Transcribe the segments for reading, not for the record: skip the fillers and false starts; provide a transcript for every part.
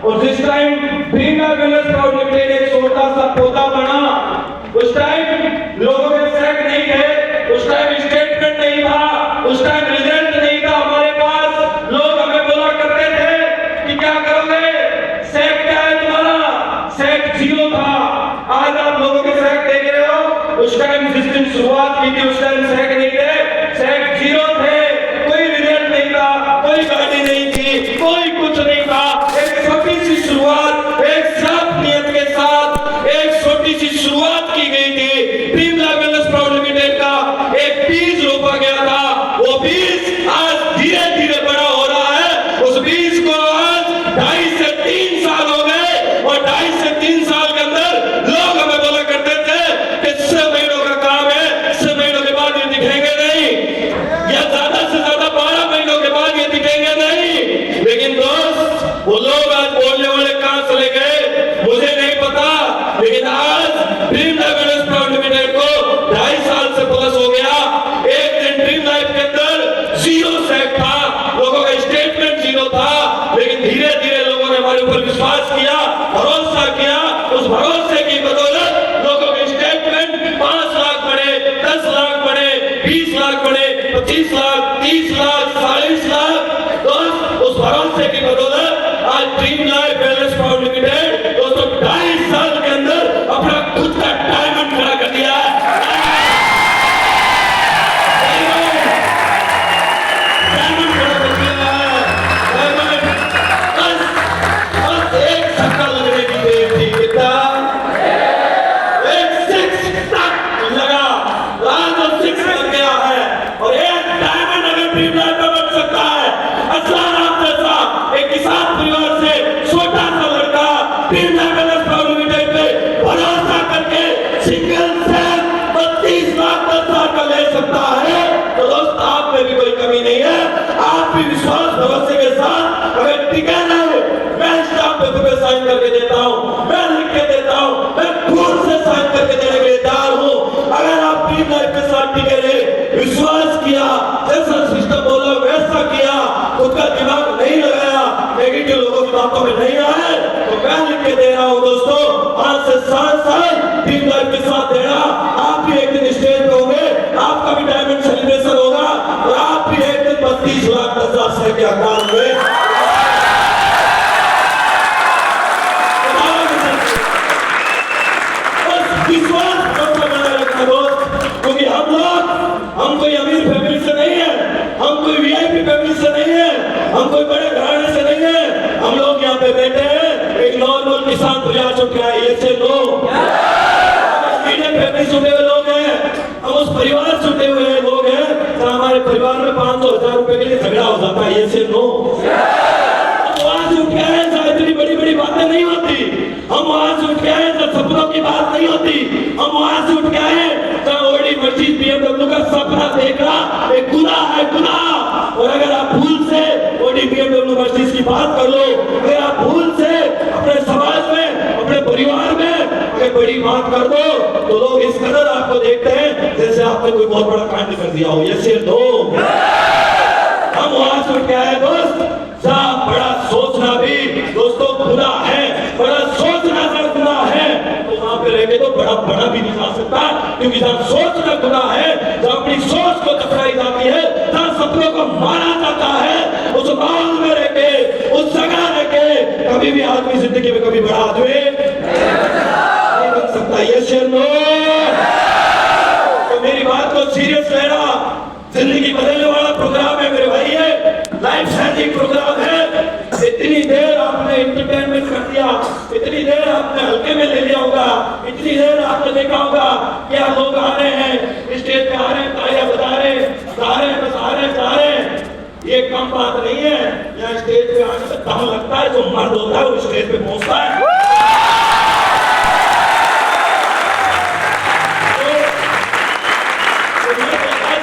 और जिस time Bhima wellness private limited एक छोटा सा पौधा बना, उस टाइम लोगों के चेक नहीं थे, उस टाइम स्टेटमेंट नहीं था, उस टाइम रिजल्ट नहीं था हमारे पास। लोग हमें बोला करते थे कि क्या करोगे, चेक क्या है तुम्हारा, चेक जीरो था। आज आप लोगों के चेक देख रहे हो, उस टाइम जिस दिन शुरुआत की थी उस टाइम चेक नहीं थे, चेक जीरो थे, कोई रिजल्ट नहीं था, कोई गाड़ी नहीं थी, कोई कुछ नहीं था। एक छोटी सी शुरुआत, एक साफ नियत के साथ एक छोटी सी शुरुआत की गई थी। भीमा वेलनेस प्राइवेट लिमिटेड का एक बीज रोपा गया था, वो बीज आज धीरे धीरे बड़ा हो रहा है। उस बीज को आज 2.5 से 3 साल हो गए, और 2.5 से 3 साल के अंदर लोग हमें बोला करते थे कि 6 महीनों का काम है, 6 महीनों के बाद ये दिखेंगे नहीं, या ज्यादा से ज्यादा 12 महीनों के बाद ये दिखेंगे नहीं। लेकिन दोस्त, वो लोग आज बोलने वाले कहां चले गए मुझे नहीं पता, लेकिन आज भीमा वेलनेस प्राइवेट लिमिटेड को 2.5 साल से प्लस हो गया। एक दिन ड्रीम लाइफ के अंदर जीरो चेक था, लोगों का स्टेटमेंट जीरो था, लेकिन धीरे धीरे लोगों ने हमारे ऊपर विश्वास किया, भरोसा किया। उस भरोसे की बदौलत लोगों के स्टेटमेंट 5 लाख बढ़े, 10 लाख बढ़े, 20 लाख बढ़े, 25 लाख, 30 लाख, 40 लाख। दोस्त, उस भरोसे की बदौलत आज dream life wellness private limited दोस्तों 2.5 साल के अंदर अपना खुद का डायमंड खड़ा कर दिया है। डायमंड खड़ा कर दिया है। बस एक धक्का लगने की देर थी, कितना एक 6 तक लगा, आज 6 लग गया है, और एक डायमंड अगर ड्रीम लाइफ में बन सकता है, असलान आप जैसा एक किसान परिवार से छोटा सा लड़का भीमा वेलनेस प्राइवेट लिमिटेड पे भरोसा करके सिंगल से 32 लाख 10 लाख का ले सकता है, तो दोस्त आप में भी कोई कमी नहीं है। आप भी विश्वास भरोसे के साथ अगर टिके रहे, मैं स्टाम्प पेपर पे साइन करके देता हूँ, मैं लिख के देता हूँ, मैं खुद से साइन करके देने के लिए तैयार हूँ। अगर आप ड्रीम लाइफ के साथ टिके रहे, विश्वास किया, जैसा सिस्टम बोला वैसा किया, खुद का दिमाग नहीं लगाया, नेगेटिव लोगों की बातों में नहीं आए, तो मैं लिख के दे रहा हूँ दोस्तों, आज से 7 साल ड्रीम लाइफ के साथ देना। आप भी एक दिन स्टेज पे होंगे, आपका भी डायमंड सेलिब्रेशन होगा, और आप भी एक दिन 32 लाख 10 लाख से के अकाउंट में विश्वास बनाए रखना दोस्त, क्योंकि हम कोई अमीर फैमिली से नहीं है, हम कोई वीआईपी फैमिली से नहीं है, हम कोई बड़े घराने से नहीं है। हम लोग यहाँ पे बैठे हैं एक नॉर्मल किसान परिवार से उठे आए, ये से लोग मीडियम फैमिली से उठे हुए लोग हैं, हम उस परिवार से उठे हुए लोग हैं तो हमारे परिवार में 500-1000 रुपए के लिए झगड़ा हो जाता है, ये से लोग आज उठ के आए तो इतनी बड़ी बड़ी बातें नहीं होती, हम वहां से उठ के आए तो सपनों की बात नहीं होती, हम वहां से उठ के आए तो ओडी मर्सिडीज बीएमडब्ल्यू का सपना देखना एक गुनाह है, गुनाह। और अगर आप भूल से ओडी बीएमडब्ल्यू मर्सिडीज की बात कर लो, अगर आप भूल से अपने समाज में, अपने परिवार में अगर बड़ी बात कर दो, तो लोग इस कदर आपको देखते हैं जैसे आपने कोई बहुत बड़ा कांड कर दिया हो। ऐसे लोग हम वहां से उठ के आए दोस्त, बड़ा सोचना भी दोस्तों गुनाह है, बड़ा सोचना का गुनाह है, तो वहां पे रह के तो बड़ा भी नहीं जा सकता, क्योंकि जहाँ सोचना गुनाह है, जहाँ अपनी सोच को टकराई जाती है, जहाँ सपनों को मारा जाता है, उस माहौल में रह के, उस जगह रह के कभी भी आदमी जिंदगी में कभी बड़ा आदमी नहीं बन सकता। ये शेरनो, तो मेरी बात को सीरियस लेना, जिंदगी बदलने वाला प्रोग्राम है मेरे भाई, है लाइफ चेंजिंग प्रोग्राम है। इतनी देर आपने एंटरटेनमेंट कर दिया, इतनी देर आपने हल्के में ले लिया होगा, इतनी देर आपने देखा होगा क्या लोग आ रहे हैं, स्टेज पे आ रहे हैं, तालियां बजा रहे हैं, गा रहे हैं, बजा रहे हैं, गा रहे हैं, ये कम बात नहीं है। यहाँ स्टेज पे आने से दम लगता है, जो मर्द होता है वो स्टेज पे पहुंचता है।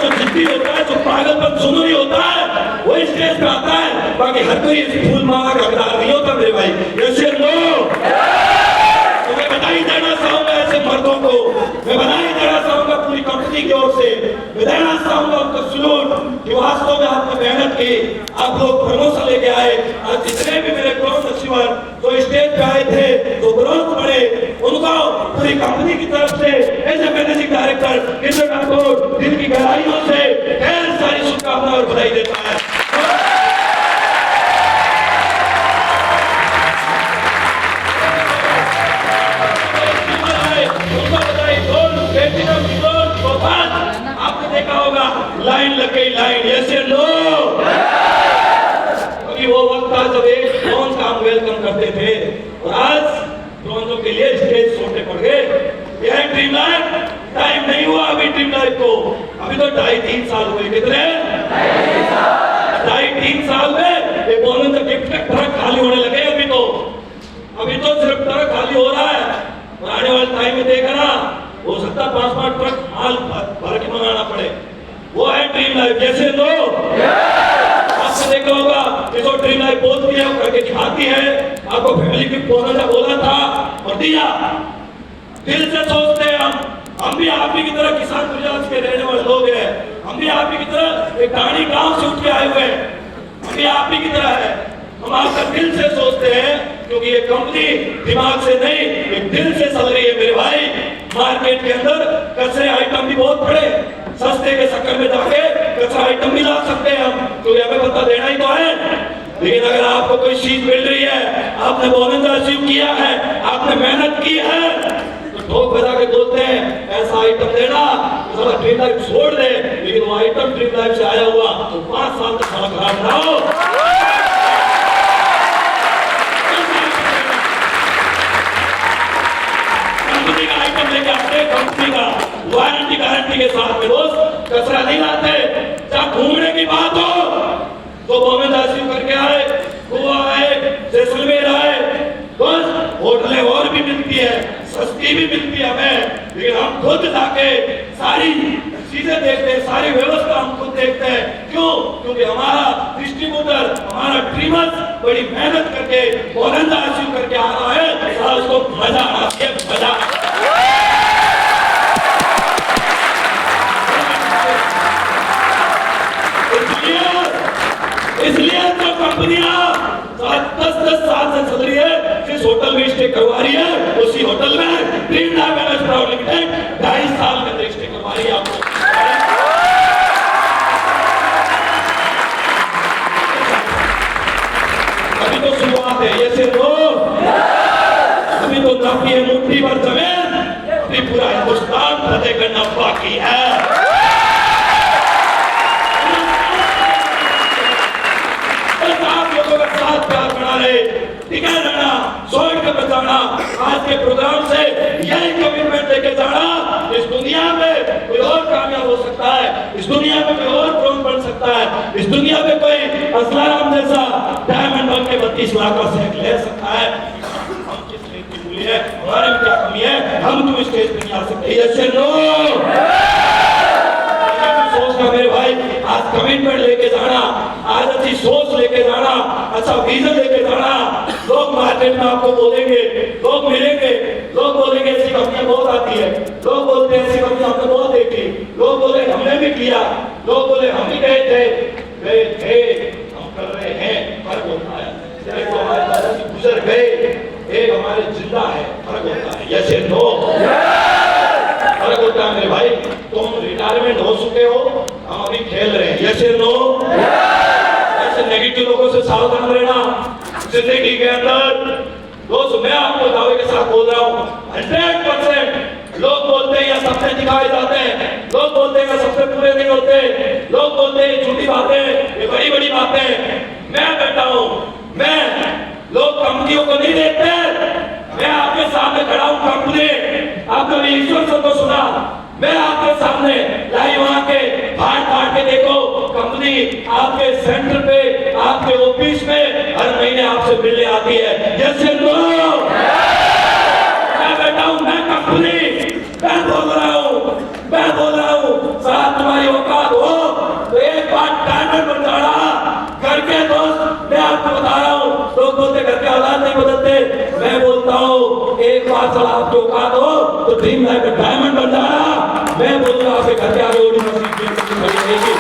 जो जिद्दी होता है, जो पागलपन जुनूनी होता है, वो स्टेज पे आता है, बाकी हर कोई फूल मांगा का हकदार नहीं होता मेरे भाई। ऐसे लोग तो मैं बधाई देना चाहूंगा ऐसे मर्दों को, मैं बधाई देना चाहूंगा पूरी कंपनी की ओर से, मैं देना चाहूंगा उनको सलूट कि वास्तव में आपने मेहनत की, आप लोग प्रमोशन लेके आए, और जितने भी मेरे क्लोज अचीवर जो स्टेज पे आए थे, जो ब्रॉन्ज पड़े, उनको पूरी कंपनी की तरफ से एज ए मैनेजिंग डायरेक्टर किशोर ठाकुर दिल की गहराइयों से ढेर सारी शुभकामनाएं और बधाई देता है। आपने देखा होगा लाइन लग गई, लाइन यस या नो, क्योंकि वो वक्त था जब एक ब्रॉन्ज का हम वेलकम करते थे और आज ब्रॉन्जों के लिए स्टेज छोटे पड़ गए। यह ड्रीम लाइफ टाइम नहीं हुआ अभी ड्रीम लाइफ को, अभी तो 2.5-3 साल हुए। कितने? 2.5-3 साल में ये बोलन का गिफ्ट ट्रक खाली होने लगे। अभी तो सिर्फ ट्रक खाली हो रहा है और आने वाले टाइम में देखना हो सकता 5-5 ट्रक माल भर के मंगाना पड़े। वो है ड्रीम लाइफ, जैसे लो आपने देखा होगा कि जो ड्रीम लाइफ बोलती है वो करके दिखाती है। आपको फैमिली की बोला था और दिया। दिल से सोचते हैं हम भी आप ही की तरह किसान गुजरात के रहने वाले लोग हैं, हम भी आप ही की तरह एक टाणी गांव से उठ के आए हुए हैं, हम भी आप ही की तरह है। हम आपका दिल से सोचते हैं क्योंकि ये कंपनी दिमाग से नहीं, एक दिल से चल रही है मेरे भाई। मार्केट के अंदर कचरे आइटम भी बहुत पड़े, सस्ते के चक्कर में जाके कचरा आइटम भी ला सकते हैं हम, तो हमें पता देना ही तो है। लेकिन अगर आपको कोई चीज मिल रही है, आपने बोनस अचीव किया है, आपने मेहनत की है, तो ठोक बजा के बोलते हैं ऐसा आइटम देना तो ड्रीम लाइफ छोड़ दे। लेकिन वो आइटम ड्रीम लाइफ से आया हुआ तो 5 साल तक खाना खराब ना हो। कंपनी का वारंटी गारंटी के साथ में दोस्त कचरा नहीं लाते। जब घूमने की बात हो तो बोनस अचीव करके आए, गोवा आए, जैसलमेर आए, दोस्त होटलें और भी मिलती है, सस्ती भी मिलती है हमें, लेकिन हम खुद जाके सारी चीजें देखते हैं, सारी व्यवस्था हम खुद देखते हैं। क्यों? क्योंकि हमारा डिस्ट्रीब्यूटर, हमारा ड्रीमर्स बड़ी मेहनत करके बोनस अचीव करके आ रहा है, उसको मजा आ रहा है, मजा। इसलिए जो कंपनियां 10-10 साल से चल रही है, जिस होटल में स्टे करवा रही है, उसी होटल में dream life wellness private limited 2.5 साल के अंदर स्टे करवा रही है आपको। अभी तो शुरुआत है, ये सिर्फ अभी तो काफी है, मुट्ठी भर जमीन, अभी पूरा हिंदुस्तान फतेह करना बाकी है। साथ प्यार बना रहे, टिका रहना, सोच के बचाना, आज के प्रोग्राम से यही कमिटमेंट लेके जाना। इस दुनिया में कोई और कामयाब हो सकता है, इस दुनिया में कोई और ब्रॉन्ज बन सकता है, इस दुनिया में कोई असलाराम जैसा डायमंड बन के 32 लाख का सेट ले सकता है। हम किस लिए की भूली है, हमारे में क्या कमी है, हम क्यों स्टेज पे नहीं आ सकते? यस या नो? सोचना मेरे भाई, आज कमिटमेंट लेके जाना, आज अच्छी सोच लेके जाना, अच्छा विजन लेके जाना। लोग मार्केट में आपको बोलेंगे, लोग मिलेंगे, लोग बोलेंगे ऐसी कंपनियां बहुत आती है, लोग बोलते हैं ऐसी कंपनियां हमने बहुत देखी, लोग बोले हमने भी किया, लोग बोले हम भी गए थे, हम कर रहे हैं, फर्क होता है। एक तो हमारे दादाजी गुजर गए, एक हमारे जिंदा है, फर्क होता है। यस या नो? फर्क होता है मेरे भाई। तुम रिटायरमेंट हो चुके हो, हम अभी खेल रहे हैं। यस या नो? ऐसे नेगेटिव लोगों से सावधान रहना जिंदगी के अंदर। दोस्त मैं आपको दावे के साथ बोल रहा हूँ, 100% लोग बोलते हैं या सपने दिखाए जाते हैं, लोग बोलते हैं या सपने पूरे नहीं होते, लोग बोलते हैं झूठी बातें, ये बड़ी बड़ी बातें। मैं बैठा हूँ, मैं लोग कंपनियों को नहीं देखते, मैं आपके सामने खड़ा हूँ। कंपनी आपने भी ईश्वर से तो सुना, मैं आपके सामने लाइव आके फाड़ के देखो। कंपनी आपके सेंटर पे, आपके ऑफिस में हर महीने आपसे मिलने आती है। यस या नो? मैं बैठा हूँ, मैं कंपनी, मैं बोल रहा हूँ साहब, तुम्हारी औकात हो तो एक बार डायमंड बन जाना। घर के दोस्त मैं आपको बता रहा हूँ, लोग बोलते घर के हालात नहीं बदलते, मैं बोलता हूँ एक बार चला आपकी औकात हो तो ड्रीम लाइफ में डायमंड बन जाना। मैं बोल रहा हूँ आपके घर के आगे ओडी मशीन खड़ी रहेगी।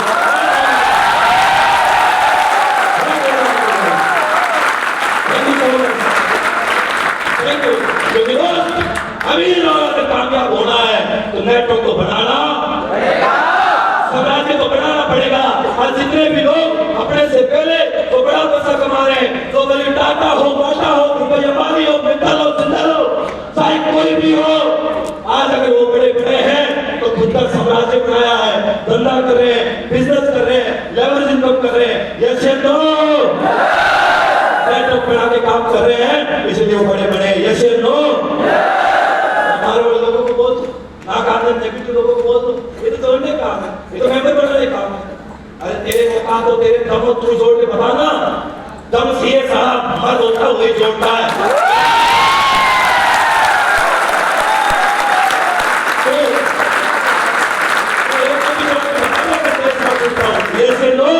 क्योंकि दोस्त अमीर और अगर कामयाब होना है तो नेटवर्क को बनाना पड़ेगा, साम्राज्य को बनाना पड़ेगा। और जितने भी लोग अपने से पहले तो बड़ा पैसा कमा रहे हैं, तो भले टाटा हो, बाटा हो, रुपये अंबानी हो, मित्तल हो, जिंदल हो, चाहे कोई भी हो, आज अगर वो बड़े बड़े हैं तो खुद का साम्राज्य बनाया है, धंधा कर रहे हैं, बिजनेस कर रहे हैं, लेवरेज इनकम कर रहे हैं, ये शेर नेटवर्क बना के काम कर रहे हैं, इसलिए वो बड़े बड़े ये शेर नो। हमारे वाले लोगों को बोल दो, ना काम नेगेटिव लोगों को बोल दो, ये तो तोड़ने काम है, ये तो मेंबर बनाने काम है। अरे तेरे औकात हो, तेरे दम हो, तू जोड़ के बताना, दम सीए साहब मर्द होता है वही जोड़ता है। ये से लो,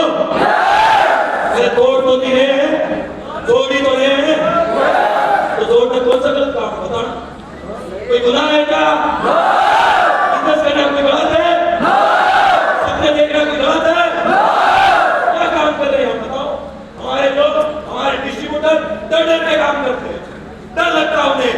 अरे तोड़ तो नहीं रहे, तोड़ ही तो रहे हैं, तो तोड़ना कौन सा गलत काम बताना? कोई गुनाह है क्या? बिजनेस करना कोई गलत है? सपने देखना कोई गलत है? क्या काम कर रहे हैं हम बताओ? हमारे लोग, हमारे डिस्ट्रीब्यूटर डर डर के काम करते हैं, डर लगता है उन्हें।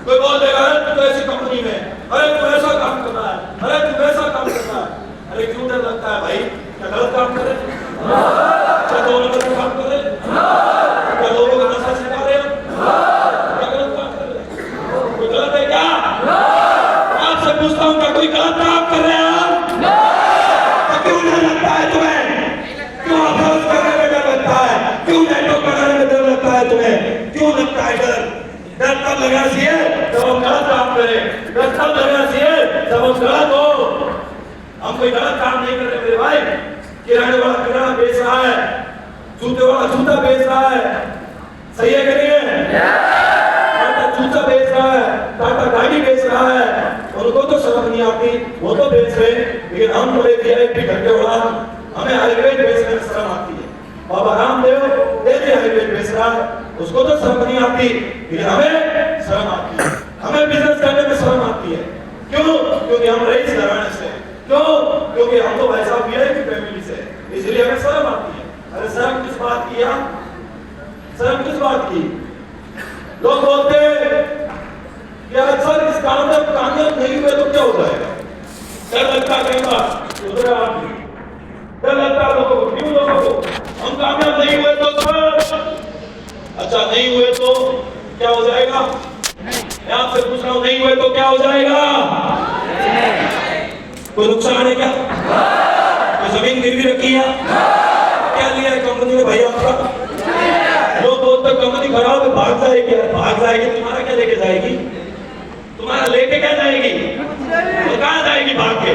कोई बोल देगा अरे तू ऐसी कंपनी में, अरे तू ऐसा काम करना है, अरे तू वैसा काम करना है। अरे क्यों डर लगता है भाई? क्या गलत काम करे? क्या दो नंबर का काम करे? क्या लोगों को नशा सिखा रहे हो? क्या गलत काम कर रहे हैं? कोई गलत है क्या? आपसे पूछता हूँ, क्या कोई गलत काम कर रहे हैं आप? तो क्यों डर लगता है तुम्हें? क्यों अफसोस करने में डर लगता है? क्यों नेटवर्क बनाने में डर लगता है तुम्हें? क्यों लगता है डर? डर तब लगना चाहिए जब हम गलत काम करें, डर तब लगना चाहिए जब हम गलत हो। हम कोई गलत काम नहीं कर रहे मेरे भाई। किराने वाला किराना बेच रहा है, जूते वाला जूता बेच रहा है, सही है कि नहीं है? टाटा जूता बेच रहा है, टाटा गाड़ी बेच रहा है, उनको तो शर्म नहीं आती, वो तो बेच रहे, लेकिन हम बड़े वीआईपी घंटे वाला, हमें हाईवे बेचने में शर्म आती है। बाबा रामदेव ऐसे हाईवे बेच रहा है, उसको तो शर्म नहीं आती, लेकिन हमें शर्म आती है। हमें बिजनेस करने में शर्म आती है। क्यों? क्योंकि हम रईस घराने से, क्यों? क्योंकि हम तो भाई साहब वीआईपी फैमिली से, इसलिए हमें शर्म आती है। अरे शर्म किस बात की? शर्म किस बात की? लोग बोलते कि अक्सर इस काम में कामयाब नहीं हुए तो क्या हो जाएगा? डर लगता है कई बार, डर लगता है लोगों को। क्यों लोगों को? हम कामयाब नहीं हुए तो अच्छा नहीं हुए तो क्या हो जाएगा? मैं आपसे पूछ रहा हूं, नहीं हुए तो क्या हो जाएगा? कोई नुकसान है क्या? कोई जमीन गिरवी रखी है? क्या लिया है कंपनी में भैया आपका? लोग बोलते कंपनी खराब है, भाग जाएगी। भाग जाएगी, तुम्हारा क्या लेके जाएगी? तुम्हारा लेके क्या जाएगी? तो कहां जाएगी भाग के?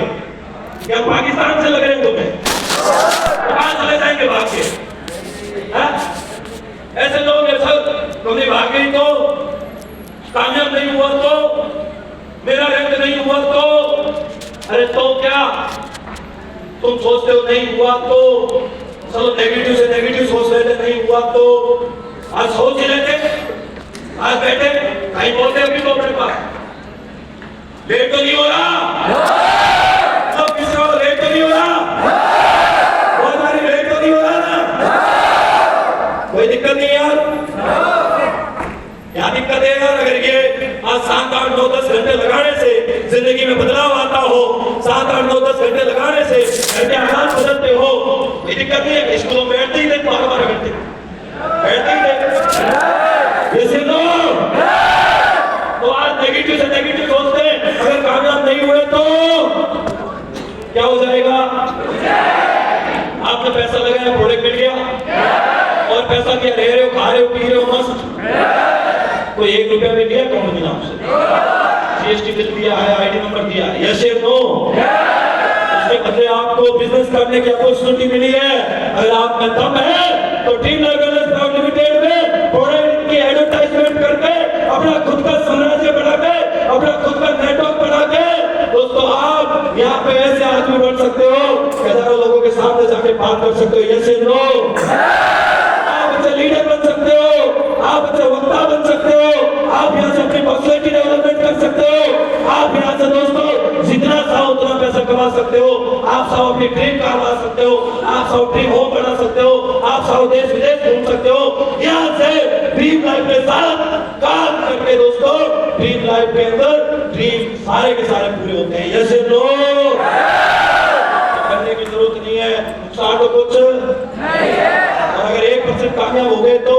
क्या पाकिस्तान से लग रहे हैं तुम्हें? कहां चले जाएंगे भाग के? ऐसे लोग हैं सब, तुमने भाग गई तो, कामयाब नहीं हुआ तो, मेरा रंग नहीं हुआ तो, अरे तो क्या? तुम सोचते हो नहीं हुआ तो, चलो नेगेटिव से नेगेटिव सोच रहे थे, नहीं हुआ तो आज सोच ही लेते, आज बैठे कहीं बोलते अभी तो अपने पास लेट तो नहीं हो रहा, सब किसी लेट तो नहीं हो रहा, बहुत सारी लेट तो नहीं हो रहा ना, कोई दिक्कत नहीं यार। क्या दिक्कत है यार? अगर ये आज 7, 8, 9, 10 घंटे लगाने से जिंदगी में बदलाव आता हो, 7, 8, 9, 10 घंटे लगाने से घर के हालात बदलते हो, कोई दिक्कत नहीं है। स्कूलों में बैठते ही थे 12-12 घंटे, बैठते ही थे। ये सुनो, तो आज नेगेटिव से नेगेटिव सोचते हैं, अगर कामयाब नहीं हुए तो क्या हो जाएगा? आपने पैसा लगाया, प्रोडक्ट मिल गया, और पैसा क्या ले रहे हो, खा रहे हो, पी रहे हो मस्त, कोई 1 रुपया भी लिया कंपनी नाम से, जीएसटी बिल दिया है, आईडी नंबर दिया है, यस या नो? उसके बदले आपको बिजनेस करने की अपॉर्चुनिटी मिली है। अगर आप में दम है तो टीम वेलनेस प्राइवेट लिमिटेड में प्रोडक्ट की एडवर्टाइजमेंट करके अपना खुद का साम्राज्य बना के, अपना खुद का नेटवर्क बना के, दोस्तों आप यहाँ पे ऐसे आदमी बन सकते हो, हजारों लोगों के सामने जाके बात कर सकते हो, यस या नो? आप अच्छे लीडर बन सकते हो, आप अच्छे वक्ता बन सकते हो, आप यहाँ से अपनी पर्सनैलिटी डेवलपमेंट कर सकते हो, आप यहाँ से दोस्तों जितना चाहो उतना पैसा कमा सकते हो, आप चाहो अपनी ड्रीम कार ला सकते हो, आप चाहो ड्रीम होम बना सकते हो, आप चाहो देश विदेश घूम सकते हो, यहाँ से ड्रीम लाइफ के साथ काम करके दोस्तों ड्रीम लाइफ के अंदर ड्रीम सारे के सारे पूरे होते हैं। यस नो करने की जरूरत नहीं है, नुकसान तो कुछ नहीं है। और अगर 1% कामयाब हो गए तो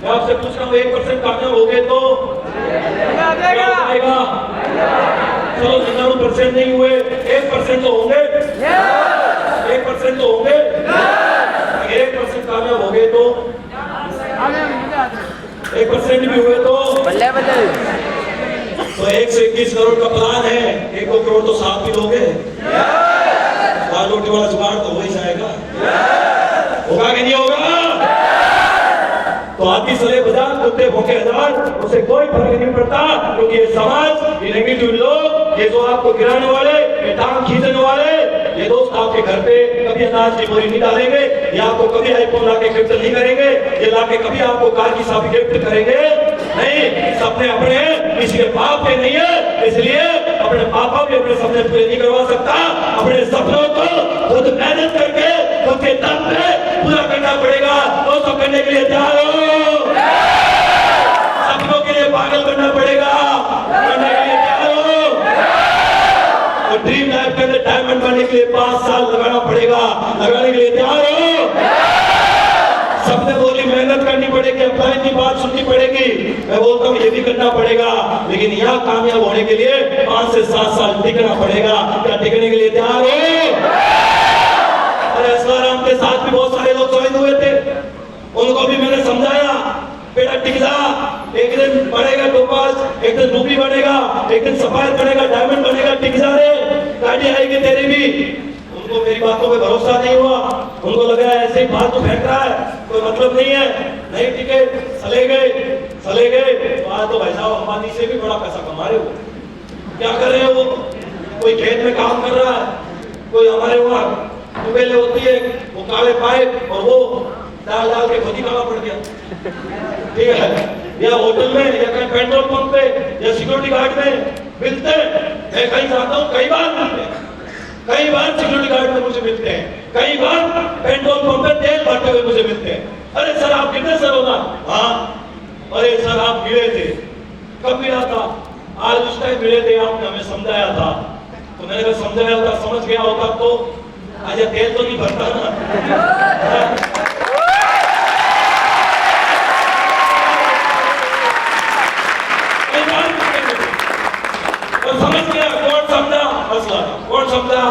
मैं आपसे पूछ रहा हूँ 1% कामयाब हो गए तो क्या आएगा? चलो 99% नहीं हुए, 1% तो होंगे, 1% तो होंगे। अगर 1% कामयाब हो गए तो 1% भी हुए तो 121 करोड़ का प्लान है, 1-2 करोड़ तो साथ भी लोगे। दाल रोटी वाला जुगाड़ तो हो ही जाएगा, होगा कि नहीं होगा? तो आदमी सले बजा कुत्ते भूखे हजार, उससे कोई फर्क नहीं पड़ता, क्योंकि ये समाज, ये नेगेटिव लोग, ये जो आपको गिराने वाले, ये टांग खींचने वाले, ये दोस्त आपके घर पे कभी अनाज की बोरी नहीं डालेंगे, ये आपको कभी आईफोन लाके गिफ्ट नहीं करेंगे, ये लाके कभी आपको कार की चाबी गिफ्ट करेंगे नहीं। सपने अपने हैं, किसी के बाप के नहीं है, इसलिए अपने पापा भी अपने सपने पूरे नहीं करवा सकता। अपने सपनों को खुद मेहनत करके खुद के दम पे पूरा करना पड़ेगा। दोस्तों करने के लिए तैयार हो? सपनों के लिए पागल बनना पड़ेगा, करने के लिए तैयार हो? और ड्रीम लाइफ के अंदर डायमंड बनने के लिए 5 साल लगाना पड़ेगा, लगाने के लिए तैयार हो? सबने बोली मेहनत करनी पड़ेगी, अपलाइन की बात सुननी पड़ेगी, मैं बोलता हूँ ये भी करना पड़ेगा, लेकिन यहाँ कामयाब होने के लिए 5 से 7 साल टिकना पड़ेगा। क्या टिकने के लिए तैयार हो? अरे असलाराम के साथ भी बहुत सारे लोग ज्वाइन हुए थे, उनको भी मैंने समझाया बेटा टिक जा, एक दिन बढ़ेगा टोपाज, एक दिन रूबी बनेगा, एक दिन सफायर बनेगा, डायमंड बनेगा, टिक जा रे, गाड़ी आएगी तेरी भी। उनको मेरी बातों पे भरोसा नहीं हुआ, उनको लग रहा है ऐसे ही फालतू फेंक रहा है, कोई मतलब नहीं है, नहीं टिके, चले गए। तो आज तो भाई साहब अंबानी से भी बड़ा पैसा कमा रहे हो। क्या कर रहे हो? वो कोई खेत में काम कर रहा है, कोई हमारे वहाँ टुबेले होती है, वो काले पाइप और वो डाल के खुद ही काला पड़ गया, ठीक है? या होटल में या कहीं पेट्रोल पंप पे या सिक्योरिटी गार्ड में मिलते हैं। मैं कहीं जाता हूँ, कई बार सिक्योरिटी गार्ड में मुझे मिलते हैं, कई बार पेट्रोल पंप पे तेल भरते हुए मुझे मिलते हैं। अरे सर आप कितने सर हो ना? हाँ। अरे सर आप मिले थे, कब मिला था? आज उस टाइम मिले थे, आपने हमें समझाया था। तो मैंने कहा समझाया होता, समझ गया होता तो आज तेल तो नहीं भरता ना। तो समझ गया, कौन समझा मसला? कौन समझा?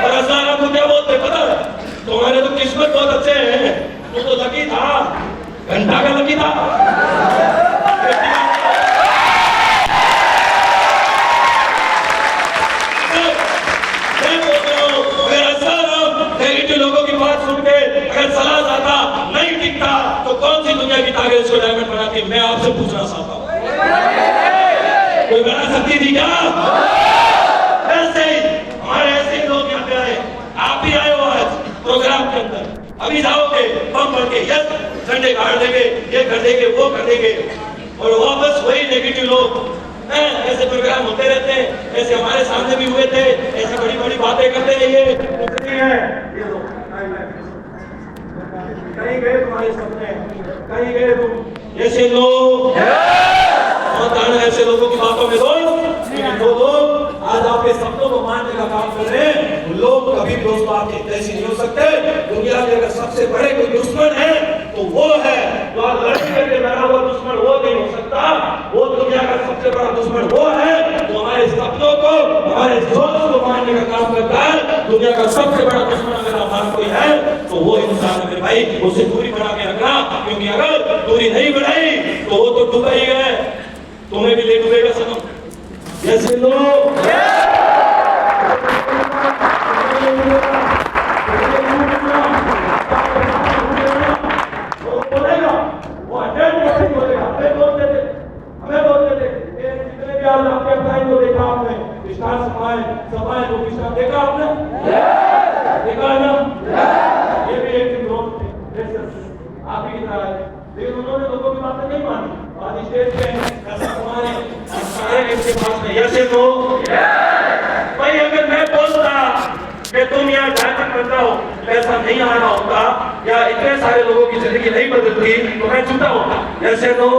और असलारा को क्या बोलते पता है? तुम्हारे तो किस्मत बहुत अच्छे हैं, तू तो लकी था, घंटा का लकी था। लोगों की बात सुन के अगर सलाह आता नहीं टिकता तो कौन सी दुनिया की ताकत इसको डायमंड बनाती? मैं आपसे पूछना चाहता हूँ, कोई बना सकती थी क्या? ऐसे ही हमारे ऐसे लोग यहाँ पे आए, आप भी आए हो आज प्रोग्राम के अंदर, अभी जाओगे बम भर के यस झंडे गाड़ देंगे, ये कर देंगे, वो कर देंगे, और वापस वही नेगेटिव लोग ऐसे प्रोग्राम होते रहते हैं। ऐसे हमारे सामने भी हुए थे, ऐसी बड़ी बड़ी बातें करते रहिए। कहीं गए तुम्हारे सपने, कहीं गए तुम? ऐसे लोग ऐसे लोगों की बातों में दोस्त, लेकिन वो लोग आज आपके सपनों को मारने का काम कर रहे हैं। लोग कभी दोस्तों आपके जैसे नहीं हो सकते। दुनिया के अगर सबसे बड़े कोई दुश्मन है तो वो है जो आज लड़ाई करके लड़ा हुआ दुश्मन, वो नहीं हो सकता। वो दुनिया का सबसे बड़ा दुश्मन वो है जो हमारे सपनों को, हमारे सोच को मारने का काम करता है। दुनिया का सबसे बड़ा दुश्मन अगर हमारा कोई है तो वो इंसान है मेरे भाई, उसे दूरी बना के रखना, क्योंकि अगर दूरी नहीं बनाई तो वो तो डूबा ही है, तुम्हें भी ले डूबेगा सनम। जैसे लोग बोलेगा, वो 100% बोलेगा। हमें बोलते थे जितने भी आपके अपलाइन को देखा आपने, स्टार सफाई को स्टार देखा आपने, देखा ना? ये भी एक लोग थे आप ही की तरह, लेकिन उन्होंने लोगों की बातें नहीं मानी। आज स्टेज पे ऐसा हमारे सारे इसके पास में ऐसे लोग भाई, अगर मैं बोलता कि तुम यहाँ डायमंड बन जाओ, पैसा नहीं आ रहा होता, या इतने सारे लोगों की जिंदगी नहीं बदलती तो मैं झूठा हूँ। ऐसे तो